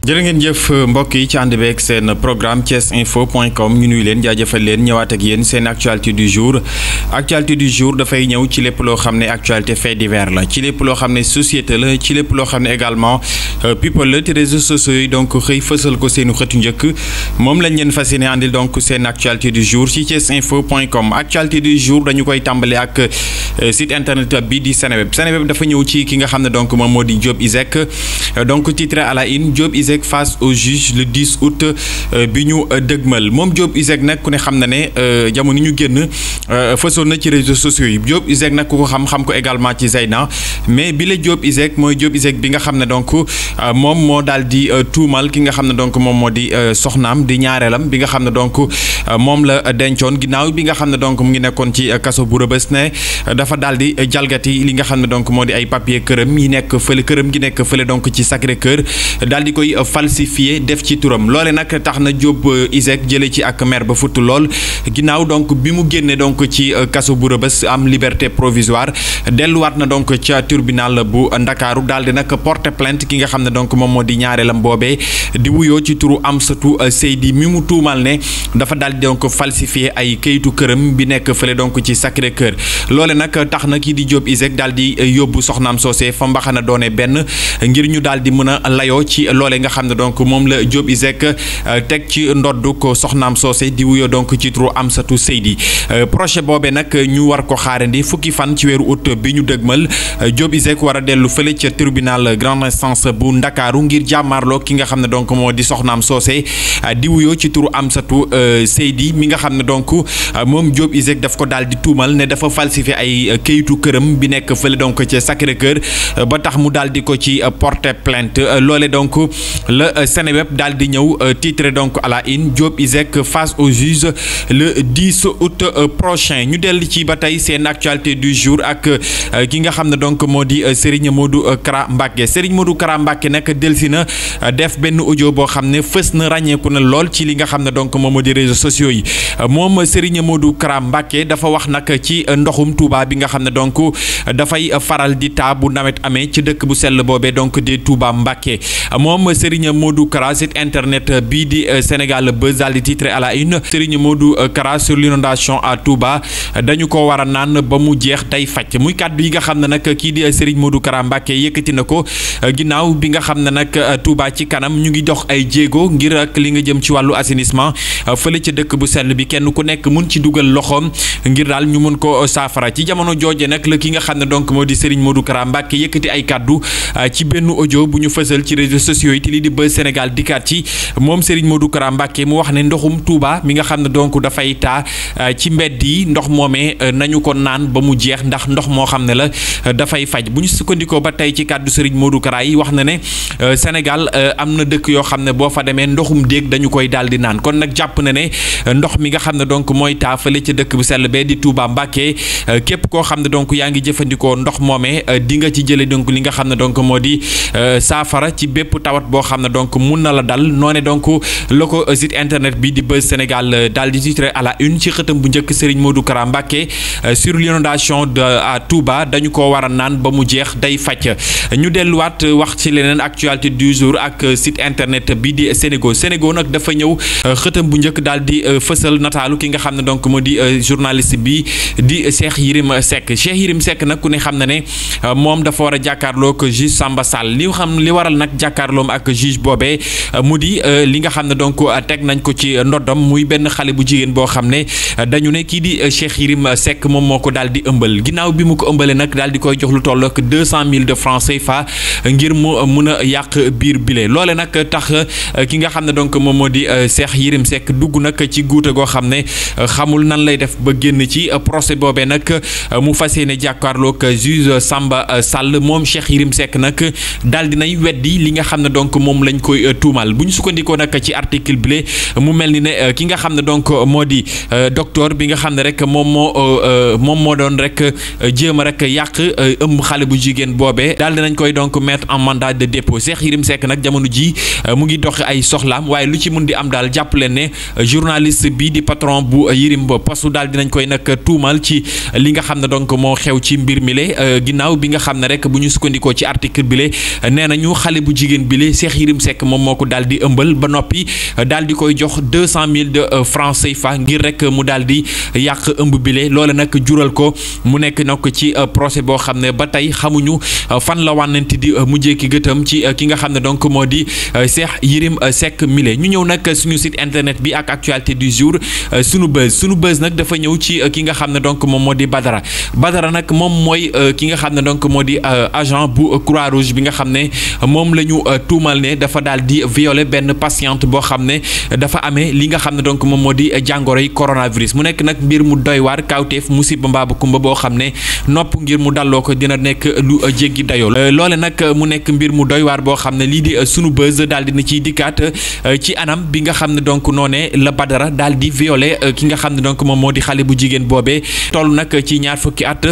jërë ngeen jëf mbokk yi ci ànd beeg seen programme thiesinfo.com ñu nuyu leen jaajëfal leen ñëwaat ak yéen seen actualité du jour dafay ñëw ci lépp loo xam ne actualité fait divers la ci lépp loo xam ne société la ci lépp loo xam ne également people la ci réseaux sociaux yi donc xëy fësal ko seenu xëtu njëkk moom lañ leen fas yéene àndil donc seen actualité du jour ci thiesinfo.com actualité du jour dañu koy tàmbale ak site internet bi di Seneweb dafa ñëw ci ki nga xam ne donc moom moo di Diop Iseg donc titré à la une Diop Iseg face au juge le 10 août bi ñu dëgmal moom Diop Iseg nag ku ne xam na ne jamono ñu génn fësoon na ci réseaux sociaux yi Diop Iseg nag ku ko xam ko également ci Zeyna mais bi la Diop Iseg mooy Diop Iseg bi nga xam ne donc moom moo daal di tuumal ki nga xam ne donc moom moo di soxnaam di ñaareelam bi nga xam ne donc moom la dencoon ginnaaw bi nga xam ne donc mu ngi nekkoon ci kaso bu Rebeuss ne dafa daal di jalgati li nga xam ne donc moo di ay papier këram yi nekk fële këram gi nekk fële donc ci Sacré-Cœur daal di koy falsifié def ci turam loole nag tax na Diop Iseg jëlee ci ak mer ba futt lool ginnaaw donc bi mu génne donc ci kaso bu Rebeuss am liberté provisoire delluwaat na donc ca tribunal bu Ndakaaru daal di nag porter plainte ki nga xam ne donc moom moo di ñaareelam boobee di wuyoo ci turu Amsatou Seydi mi mu tuumal ne dafa daal di donc falsifié ay kayitu këram bi nekk fële donc ci Sacré-Cœur loole nag tax na kii di Diop Iseg daal di yóbbu soxnaam soosee fa mbaxana doone benn ngir ñu daal di mën a layoo ci loole nga xam ne donc moom la Diop Iseg teg ci ndoddu ko soxnaam soose di wuyoo donc ci turu Amsatou Seydi projet boobee nag ñu war ko xaarandi fukki fan ci weeru août bi ñu dëgmal Diop Iseg war a dellu fële ca tribunal grande instance bu Ndakaaru ngir jàmmaarloo ki nga xam ne donc moo di soxnaam soose di wuyoo ci turu Amsatou Seydi mi nga xam ne donc moom Diop Iseg daf ko daal di tuumal ne dafa falsifié ay këyitu këram bi nekk fële donc ca Sacré-Cœur ba tax mu daal di ko ci porter plainte loole donc le Seneweb daal di ñëw titré donc à la une Diop Iseg face au juge le 10 août prochain ñu dellu ci ba tey seen actualité du jour ak ki nga xam ne donc moo di Serigne Modou Kara Mbacké Serigne Modou Kara Mbacké nag delsi na def benn audio boo xam ne fës na ràññeeku na lool ci li nga xam ne donc moom moo di réseaux sociaux yi moom Serigne Modou Kara Mbacké dafa wax nag ci ndoxum Touba bi nga xam ne donc dafay faral di taa bu nawet amee ci dëkk bu sell boobee donc di Touba Mbacké moom Serigne Modou Kara site internet bii di Sénégal Buzz daal di titré à la une Serigne Modou Kara sur l'inondation à Touba dañu ko war a naan ba mu jeex day faj muy kàddu yi nga xam ne nag kii di Serigne Modou Kara Mbacké yëkkati na ko ginnaaw bi nga xam ne nag Touba ci kanam ñu ngi dox ay jéego ngir ak li nga jëm ci wàllu assainissement fële ca dëkk bu sell bi kenn ku nekk mun ci dugal loxoom ngir daal ñu mun ko saafara ci jamono jooje nag la ki nga xam ne donc moo di Serigne Modou Kara Mbacké yëkkati ay kàddu ci benn audio bu ñu fësal ci réseaux sociaux yi te lii di Buzz Sénégal dikkaat ci moom Serigne Modou Kara Mbacké mu wax ne ndoxum Touba mi nga xam ne donc dafay taa ci mbedd yi ndox moomee nañu ko naan ba mu jeex ndax ndox moo xam ne la dafay faj bu ñu sukkandikoo ba tey ci kàddu Serigne Modou Kara yi wax na ne Sénégal am na dëkk yoo xam ne boo fa demee ndoxum déeg dañu koy daal di naan kon nag jàpp na ne ndox mi nga xam ne donc mooy taa fële ca dëkk bu sell bee di Touba Mbacké képp koo xam ne donc yaa ngi jëfandikoo ndox moomee di nga ci jële donc li nga xam ne donc moo di saafara ci bépp tawat boo xam ne donc mun na la dal noone donc la ko site internet bi di Buzz Sénégal daal di titré à la une ci xëtam bu njëkk Serigne Modou Kara Mbacké sur l'inondation de à Touba dañu ko war a naan ba mu jeex day faj ñu delluwaat wax ci leneen actualité du jour ak site internet bi di Sénégo nag dafa ñëw xëtam bu njëkk daal di fësal nataalu ki nga xam ne donc moo di journaliste bi di Cheikh Yérim Seck nag ku ne xam na ne moom dafa war a jàkkaarloo ko juge Samba Sall li waral nag jàkkaarloom ak juge boobee mu di li nga xam ne donc teg nañ ko ci ndoddam muy benn xale bu jigéen boo xam ne dañu ne kii di Cheikh Yérim Seck moom moo ko daal di ëmbal ginnaaw bi mu ko ëmbalee nag daal di koy jox lu toll ak 200 000 de francs CFA ngir mu mun a yàq biir bile loole nag tax ki nga xam ne donc moom moo di Cheikh Yérim Seck dugg nag ci guute goo xam ne xamul nan lay def ba génn ci procès boobee nag mu fas yéene jàkkaarloog juge Samba Sall moom Cheikh Yérim Seck nag daal dinay weddi li nga xam ne donc moom lañ koy tuumal bu ñu sukkandikoo nag ci article bi mu mel ni ne ki nga xam ne donc moo di docteur bi nga xam ne rek moom moo doon rek jéem a rek yàq ëmb xale bu jigéen boobee daal dinañ koy donc mettre en mandat de dépôt Cheikh Yérim Seck nag jamono ji mu ngi dox ay soxlaam waaye lu ci mun di am daal jàpp leen ne journaliste bi di patron bu Yérim Post daal dinañ koy nag tuumal ci li nga xam ne donc moo xew ci mbir mi le ginnaaw bi nga xam ne rek bu ñu sukkandikoo ci article bi le nee nañu xale bu jigéen bi le Cheikh Cheikh Yérim Seck moom moo ko daal di ëmbal ba noppi daal di koy jox 200 000 de francs CFA ngir rek mu daal di yàq ëmb bile loole nag jural ko mu nekk nag ci procès boo xam ne ba tey xamuñu fan la wànnanti di mujjee ki gëtam ci ki nga xam ne donc moo di Cheikh Yérim Seck mile ñu ñëw nag suñu site internet bi ak actualité du jour sunu buzz nag dafa ñëw ci ki nga xam ne donc moom moo di Badara nag moom mooy ki nga xam ne donc moo di agent bu Croix-Rouge bi nga xam ne moom la ñu tuumal ne dafa daal di violer benn patiente boo xam ne dafa amee li nga xam ne donc moom moo di jàngoroy coronavirus mu nekk nag mbir mu doy waar kawteef musiba mbaaba kumba boo xam ne nopp ngir mu dalloo ko dina nekk lu jéggi dayoo loole nag mu nekk mbir mu doy waar boo xam ne lii di sunu buzz daal dina ciy dikkaat ci anam bi nga xam ne donc noonee la Badara daal di violer ki nga xam ne donc moom moo di xale bu jigéen boobee toll nag ci ñaar fukki at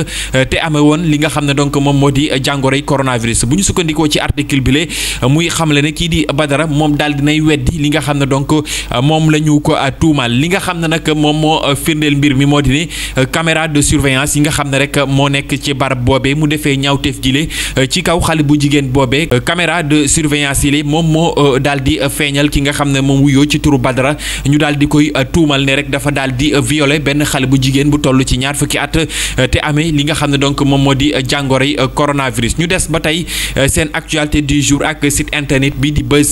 te amee woon li nga xam ne donc moom moo di jàngoroy coronavirus bu ñu sukkandikoo ci article bi le muy xamle ne kii di Badara moom daal dinay weddi li nga xam ne donc moom la ñu ko tuumaal li nga xam ne nag moom moo firndeel mbir mi moo di ne caméra de surveillance yi nga xam ne rek moo nekk ci barab boobee mu defee ñaawteef jile ci kaw xale bu jigéen boobee caméra de surveillance yi le moom moo daal di feeñal ki nga xam ne moom wuyoo ci turu Badara ñu daal di koy tuumal ne rek dafa daal di violer benn xale bu jigéen bu toll ci ñaar fukki at te amee li nga xam ne donc moom moo di jàngoroy coronavirus ñu des ba tey seen actualité du jour ak site internet bi di Buzz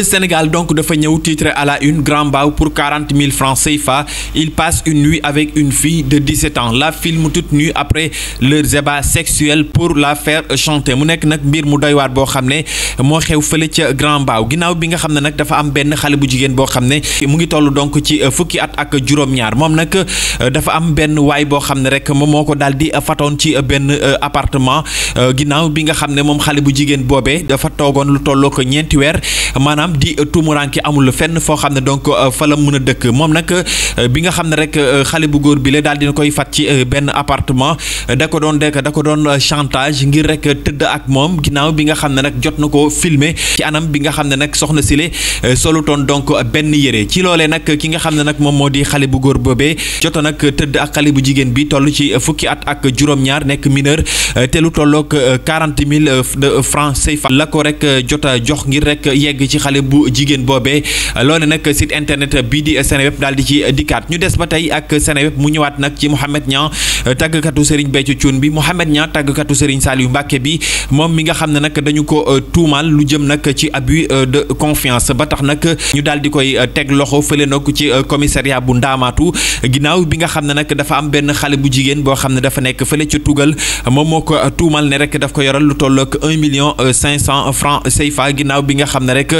Sénégal donc dafa ñëw titre à la une grand mbaaw pour 40 000 francs CFA il passe une nuit avec une fille de 17 ans la filme toute nue après leurs ébats sexuels pour la faire chanter mu nekk nag mbir mu doy waar boo xam ne moo xew fële ca grand mbaaw ginnaaw bi nga xam ne nag dafa am benn xale bu jigéen boo xam ne mu ngi toll donc ci fukki at ak juróom-ñaar moom nag dafa am benn waay boo xam ne rek moom moo ko daal di fatoon ci benn appartement ginnaaw bi nga xam ne moom xale bu jigéen boobee dafa toogoon lu tolloo ko ñeenti weer maanaam di tumuranke amul fenn foo xam ne donc fa la mën a dëkk moom nag bi nga xam ne rek xale bu góor bi la daal dina koy fat ci benn appartement da ko doon chantage ngir rek tëdd ak moom ginnaaw bi nga xam ne nag jot na ko filmer ci anam bi nga xam ne nag soxna sile solutoon donc benn yére ci loolee nag ki nga xam ne nag moom moo di xale bu góor boobee joto nag tëdd ak xale bu jigéen bi toll ci fukki at ak juróom-ñaar nekk mineur te lu tolloog 40 000 de francs CFA la ko rek jota jox ngir rek yegg ci xale bu jigéen boobee loole nag site internet bii di Seneweb daal di ci dikkaat ñu des ba tey ak Seneweb mu ñëwaat nag ci Mouhamed Niang tàggkatu Serigne Béthio Thioune bi Mouhamed Niang tàggkatu Serigne Saliou Mbacké bi moom mi nga xam ne nag dañu ko tuumal lu jëm nag ci abus de confiance ba tax nag ñu daal di koy teg loxo fële nag ci commissariat bu Ndaamaatu ginnaaw bi nga xam ne nag dafa am benn xale bu jigéen boo xam ne dafa nekk fële ca Tugal moom moo ko tuumal ne rek daf ko yoral lu tollook 1,5 million francs CFA ginnaaw bi nga xam ne rek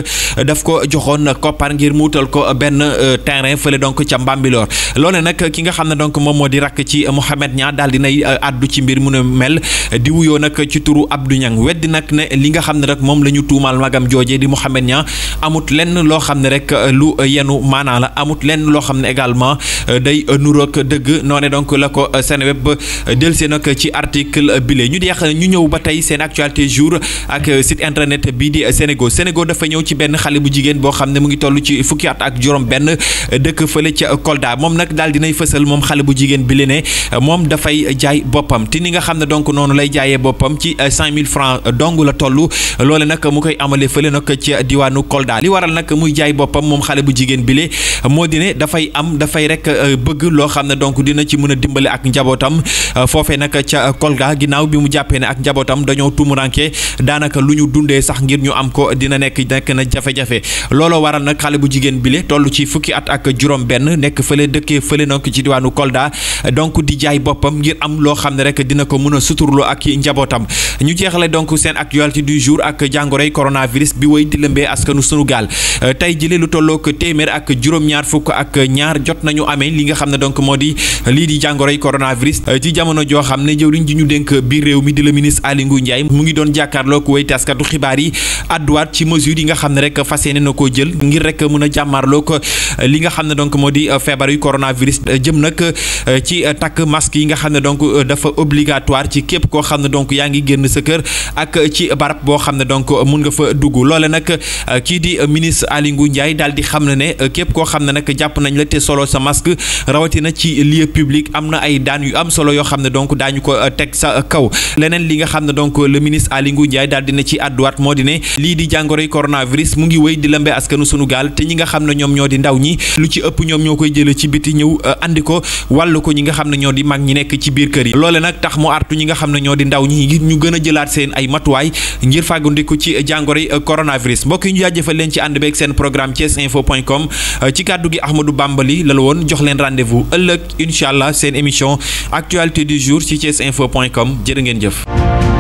daf ko joxoon koppar ngir mu wutal ko benn terrain fële donc ca Mbambilor loole nag ki nga xam ne donc moom moo di rakk ci Mouhamed Niang daal dinay addu ci mbir mu ne mel di wuyoo nag ci turu Abdou Niang weddi nag ne li nga xam ne rek moom la ñu tuumal magam jooje di Mouhamed Niang amut lenn loo xam ne rek lu yenu maanaa la amut lenn loo xam ne également day nurook dëgg noone donc la ko Seneweb delsi nag ci article bile ñu deex ñu ñëw ba tey seen actualité jour ak site internet bii di Sénégo dafa ñëw ci benn xale bu jigéen boo xam ne mu ngi toll ci fukki at ak juróom benn dëkk fële ca Kolda moom nag daal dinay fësal moom xale bu jigéen bi ne moom dafay jaay boppam te ni nga xam ne donc noonu lay jaayee boppam ci 5000 francs dong la toll loole nag mu koy amalee fële nag ci diwaanu Kolda li waral nag muy jaay boppam moom xale bu jigéen bi moo di ne dafay rek bëgg loo xam ne donc dina ci mën a dimbale ak njabootam foofee nag ca Kolda ginnaaw bi mu jàppee ne ak njabootam dañoo tumuranke daanaka lu ñu dundee sax ngir ñu am ko dina nekk na jafe-jafe looloo waral nag xale bu jigéen bi toll ci fukki at ak juróom benn nekk fële dëkkee fële nag ci diwaanu Kolda donc di jaay boppam ngir am loo xam ne rek dina ko mën a suturloo ak njabootam ñu jeexale donc seen actualité du jour ak jàngoroy coronavirus bi wéy di lëmbee askanu Sénégal tey jëlee lu tollook téeméer ak juróom-ñaar fukk ak ñaar jot nañu amee li nga xam ne donc moo di lii di jàngoroy coronavirus ci jamono joo xam ne jëwriñ ji ñu dénk biir réew mi di le ministre Aly Ngouille Ndiaye mu ngi doon jàkkaarloog way taskatu xibaar yi adduwaat ci mesure yi nga xam ne rek fas yéene na koo jël ngir rek mën a jàmmarloog li nga xam ne donc moo di feebar yu coronavirus jëm nag ci takk masque yi nga xam ne donc dafa obligatoire ci képp koo xam ne donc yaa ngi génn sa kër ak ci barab boo xam ne donc mun nga fa dugg loole nag kii di ministre Aly Ngouille Ndiaye daal di xam ne képp koo xam ne nag jàpp nañ la te solo sa masque rawatina ci lieu public am na ay daan yu am solo yoo xam ne donc daañu ko teg sa kaw leneen li nga xam ne donc le ministre Aly Ngouille Ndiaye daal dina ci àdduwaat moo di ne lii di jàngoroy coronavirus mu ngi wéy di lëmbe askanu sunu gaal te ñi nga xam ne ñoom ñoo di ndaw ñi lu ci ëpp ñoom ñoo koy jëlee ci biti ñëw andi ko wàllu ko ñi nga xam ne ñoo di mag ñi nekk ci biir kër yi loole nag tax mu artu ñi nga xam ne ñoo di ndaw ñi ngir ñu gën a jëlaat seen ay matuwaay ngir fàggandiku ci jàngoroy coronavirus mbokk yi ñu jaajëfal leen ci ànd beeg seen programme thiesinfo.com ci kàddu gi Ahmadou Bambali la woon jox leen rendez-vous ëllëg incha allah seen émission actualité du jour ci thiesinfo.com jërë ngeen jëf.